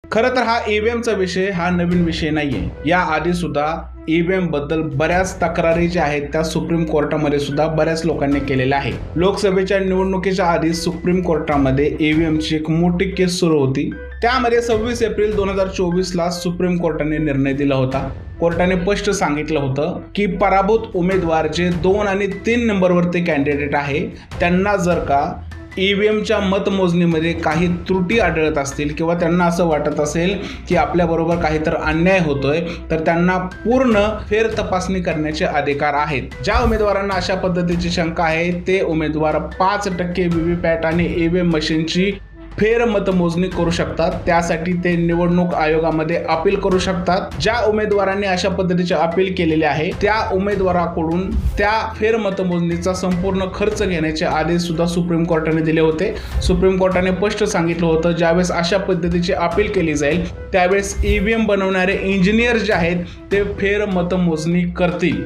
खरं तर हा ईव्हीएमचा विषय हा नवीन विषय नाहीये. या आधी सुद्धा ईव्हीएम बद्दल बऱ्याच तक्रारी ज्या आहेत त्या सुप्रीम कोर्टामध्ये सुद्धा बऱ्याच लोकांनी केलेल्या आहे. लोकसभेच्या निवडणुकीच्या आधी सुप्रीम कोर्टामध्ये ईव्हीएमची एक मोठी केस सुरू होती. त्यामध्ये 26 एप्रिल 2024 ला सुप्रीम कोर्टाने निर्णय दिला होता. कोर्टाने स्पष्ट सांगितलं होतं की पराभूत उमेदवार जे 2 आणि 3 नंबरवरती कॅन्डिडेट आहे त्यांना जर का ईव्हीएमच्या मतमोजणीमध्ये काही त्रुटी आढळत असतील किंवा त्यांना असं वाटत असेल की आपल्याबरोबर काहीतरी अन्याय होतोय तर त्यांना पूर्ण फेर तपासणी करण्याचे अधिकार आहेत. ज्या उमेदवारांना अशा पद्धतीची शंका आहे ते उमेदवार 5% व्हीव्हीपॅट आणि ईव्हीएम मशीनची फेर मतमोजणी करू शकतात. त्यासाठी ते निवडणूक आयोगामध्ये अपील करू शकतात. ज्या उमेदवारांनी अशा पद्धतीचे अपील केलेले आहे त्या उमेदवाराकडून त्या फेर मतमोजणीचा संपूर्ण खर्च घेण्याचे आदेश सुद्धा सुप्रीम कोर्टाने दिले होते. सुप्रीम कोर्टाने स्पष्ट सांगितलं होतं ज्यावेळेस अशा पद्धतीची अपील केली जाईल त्यावेळेस ईव्हीएम बनवणारे इंजिनियर जे आहेत ते फेर मतमोजणी करतील.